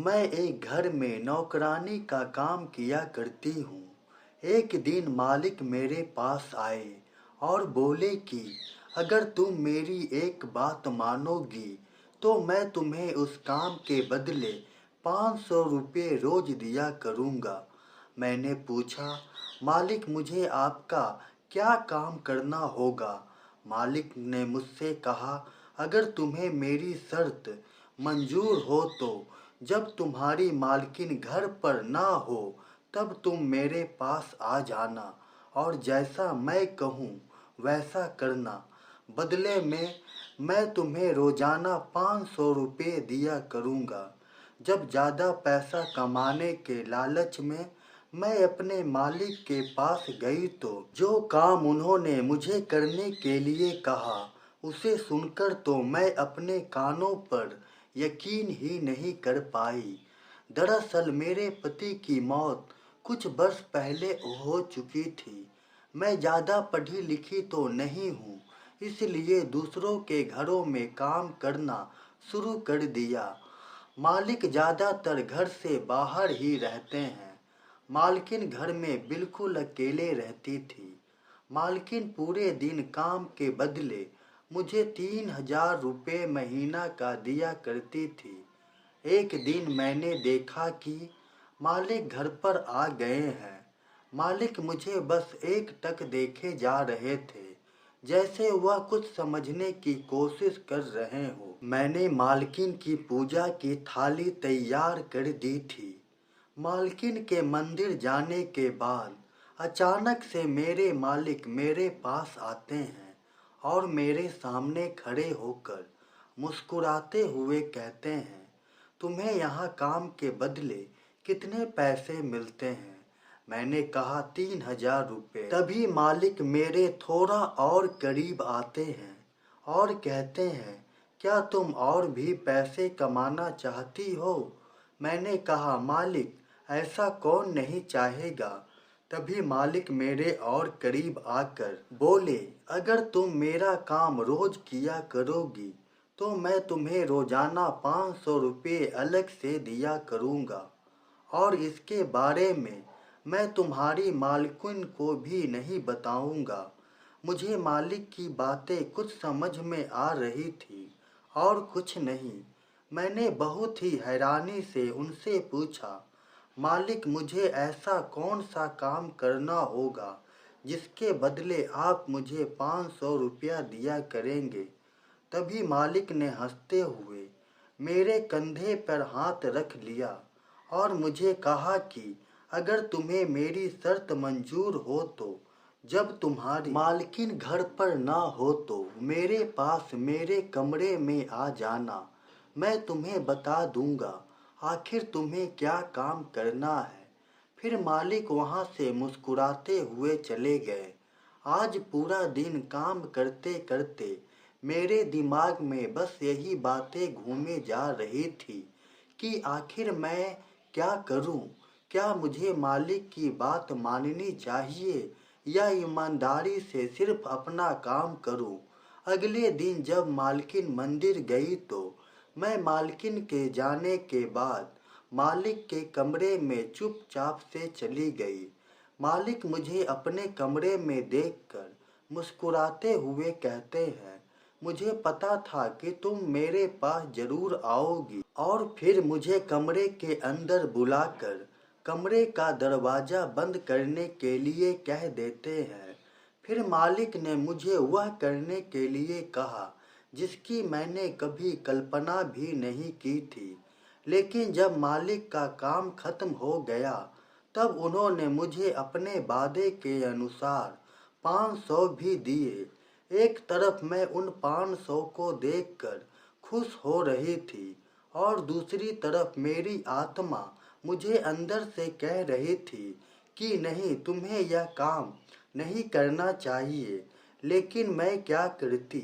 मैं एक घर में नौकरानी का काम किया करती हूँ। एक दिन मालिक मेरे पास आए और बोले कि अगर तुम मेरी एक बात मानोगी तो मैं तुम्हें उस काम के बदले 500 रुपये रोज दिया करूँगा। मैंने पूछा, मालिक मुझे आपका क्या काम करना होगा? मालिक ने मुझसे कहा, अगर तुम्हें मेरी शर्त मंजूर हो तो जब तुम्हारी मालकिन घर पर ना हो तब तुम मेरे पास आ जाना और जैसा मैं कहूँ वैसा करना। बदले में मैं तुम्हें रोजाना 500 रुपये दिया करूँगा। जब ज़्यादा पैसा कमाने के लालच में मैं अपने मालिक के पास गई तो जो काम उन्होंने मुझे करने के लिए कहा उसे सुनकर तो मैं अपने कानों पर यकीन ही नहीं कर पाई। दरअसल मेरे पति की मौत कुछ वर्ष पहले हो चुकी थी। मैं ज़्यादा पढ़ी लिखी तो नहीं हूँ, इसलिए दूसरों के घरों में काम करना शुरू कर दिया। मालिक ज़्यादातर घर से बाहर ही रहते हैं। मालकिन घर में बिल्कुल अकेले रहती थी। मालकिन पूरे दिन काम के बदले मुझे 3,000 रुपये महीना का दिया करती थी। एक दिन मैंने देखा कि मालिक घर पर आ गए हैं। मालिक मुझे बस एक टक देखे जा रहे थे, जैसे वह कुछ समझने की कोशिश कर रहे हो। मैंने मालकिन की पूजा की थाली तैयार कर दी थी। मालकिन के मंदिर जाने के बाद अचानक से मेरे मालिक मेरे पास आते हैं और मेरे सामने खड़े होकर मुस्कुराते हुए कहते हैं, तुम्हें यहाँ काम के बदले कितने पैसे मिलते हैं? मैंने कहा 3,000 रुपये। तभी मालिक मेरे थोड़ा और करीब आते हैं और कहते हैं, क्या तुम और भी पैसे कमाना चाहती हो? मैंने कहा, मालिक ऐसा कौन नहीं चाहेगा। तभी मालिक मेरे और करीब आकर बोले, अगर तुम मेरा काम रोज किया करोगी तो मैं तुम्हें रोजाना 500 रुपये अलग से दिया करूँगा और इसके बारे में मैं तुम्हारी मालकिन को भी नहीं बताऊँगा। मुझे मालिक की बातें कुछ समझ में आ रही थी और कुछ नहीं। मैंने बहुत ही हैरानी से उनसे पूछा, मालिक मुझे ऐसा कौन सा काम करना होगा जिसके बदले आप मुझे 500 रुपया दिया करेंगे? तभी मालिक ने हंसते हुए मेरे कंधे पर हाथ रख लिया और मुझे कहा कि अगर तुम्हें मेरी शर्त मंजूर हो तो जब तुम्हारी मालकिन घर पर ना हो तो मेरे पास मेरे कमरे में आ जाना। मैं तुम्हें बता दूंगा आखिर तुम्हें क्या काम करना है। फिर मालिक वहाँ से मुस्कुराते हुए चले गए। आज पूरा दिन काम करते करते मेरे दिमाग में बस यही बातें घूमे जा रही थी कि आखिर मैं क्या करूं? क्या मुझे मालिक की बात माननी चाहिए या ईमानदारी से सिर्फ अपना काम करूं? अगले दिन जब मालकिन मंदिर गई तो मैं मालकिन के जाने के बाद मालिक के कमरे में चुपचाप से चली गई। मालिक मुझे अपने कमरे में देखकर मुस्कुराते हुए कहते हैं, मुझे पता था कि तुम मेरे पास जरूर आओगी। और फिर मुझे कमरे के अंदर बुलाकर कमरे का दरवाज़ा बंद करने के लिए कह देते हैं। फिर मालिक ने मुझे वह करने के लिए कहा जिसकी मैंने कभी कल्पना भी नहीं की थी। लेकिन जब मालिक का काम खत्म हो गया तब उन्होंने मुझे अपने वादे के अनुसार 500 भी दिए। एक तरफ मैं उन 500 को देखकर खुश हो रही थी और दूसरी तरफ मेरी आत्मा मुझे अंदर से कह रही थी कि नहीं, तुम्हें यह काम नहीं करना चाहिए। लेकिन मैं क्या करती?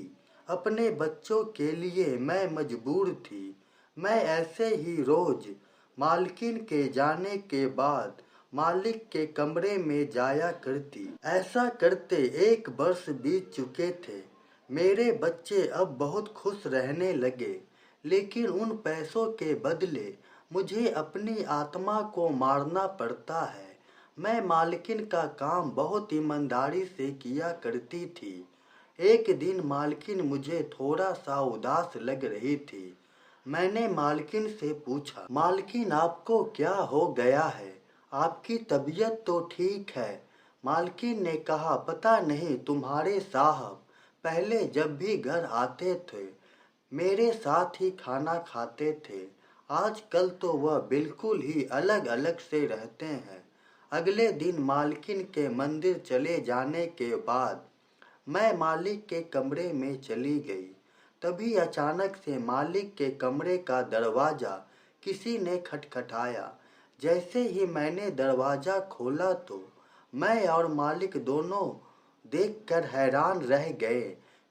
अपने बच्चों के लिए मैं मजबूर थी। मैं ऐसे ही रोज मालकिन के जाने के बाद मालिक के कमरे में जाया करती। ऐसा करते 1 वर्ष बीत चुके थे। मेरे बच्चे अब बहुत खुश रहने लगे, लेकिन उन पैसों के बदले मुझे अपनी आत्मा को मारना पड़ता है। मैं मालकिन का काम बहुत ईमानदारी से किया करती थी। एक दिन मालकिन मुझे थोड़ा सा उदास लग रही थी। मैंने मालकिन से पूछा, मालकिन आपको क्या हो गया है? आपकी तबीयत तो ठीक है। मालकिन ने कहा, पता नहीं, तुम्हारे साहब पहले जब भी घर आते थे मेरे साथ ही खाना खाते थे। आजकल तो वह बिल्कुल ही अलग अलग से रहते हैं। अगले दिन मालकिन के मंदिर चले जाने के बाद मैं मालिक के कमरे में चली गई। तभी अचानक से मालिक के कमरे का दरवाजा किसी ने खटखटाया। जैसे ही मैंने दरवाजा खोला तो मैं और मालिक दोनों देखकर हैरान रह गए,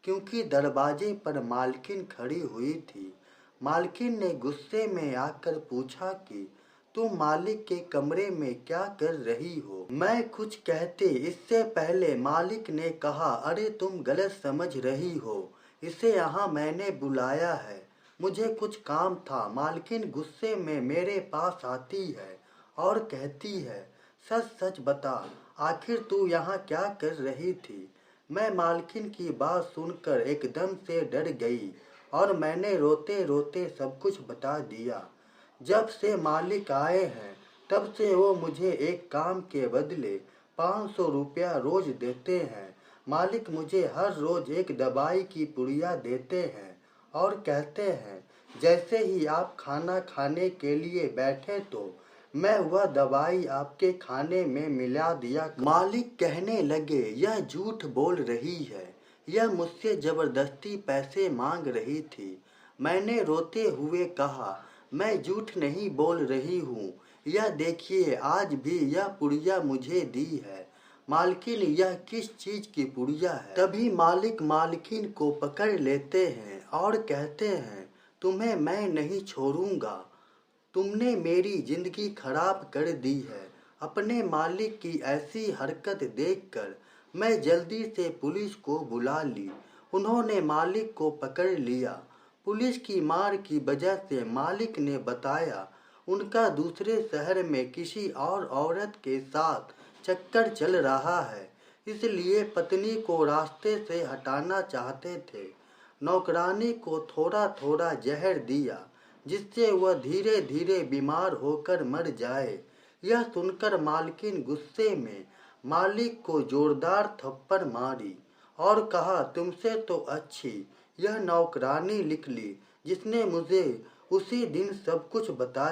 क्योंकि दरवाजे पर मालकिन खड़ी हुई थी। मालकिन ने गुस्से में आकर पूछा कि तुम मालिक के कमरे में क्या कर रही हो? मैं कुछ कहते इससे पहले मालिक ने कहा, अरे तुम गलत समझ रही हो, इसे यहाँ मैंने बुलाया है, मुझे कुछ काम था। मालकिन गुस्से में मेरे पास आती है और कहती है, सच सच बता, आखिर तू यहाँ क्या कर रही थी? मैं मालकिन की बात सुनकर एकदम से डर गई और मैंने रोते रोते सब कुछ बता दिया। जब से मालिक आए हैं तब से वो मुझे एक काम के बदले 500 रुपया रोज देते हैं। मालिक मुझे हर रोज एक दवाई की पुड़िया देते हैं और कहते हैं, जैसे ही आप खाना खाने के लिए बैठे तो मैं वह दवाई आपके खाने में मिला दिया। मालिक कहने लगे, यह झूठ बोल रही है, यह मुझसे जबरदस्ती पैसे मांग रही थी। मैंने रोते हुए कहा, मैं झूठ नहीं बोल रही हूँ, यह देखिए आज भी यह पुड़िया मुझे दी है। मालकिन, यह किस चीज की पुड़िया है? तभी मालिक मालकिन को पकड़ लेते हैं और कहते हैं, तुम्हें मैं नहीं छोड़ूंगा, तुमने मेरी जिंदगी खराब कर दी है। अपने मालिक की ऐसी हरकत देखकर मैं जल्दी से पुलिस को बुला ली। उन्होंने मालिक को पकड़ लिया। पुलिस की मार की वजह से मालिक ने बताया, उनका दूसरे शहर में किसी और औरत के साथ चक्कर चल रहा है, इसलिए पत्नी को रास्ते से हटाना चाहते थे। नौकरानी को थोड़ा थोड़ा जहर दिया, जिससे वह धीरे धीरे बीमार होकर मर जाए। यह सुनकर मालकिन गुस्से में मालिक को जोरदार थप्पड़ मारी और कहा, तुमसे तो अच्छी यह नौकरानी निकली जिसने मुझे उसी दिन सब कुछ बता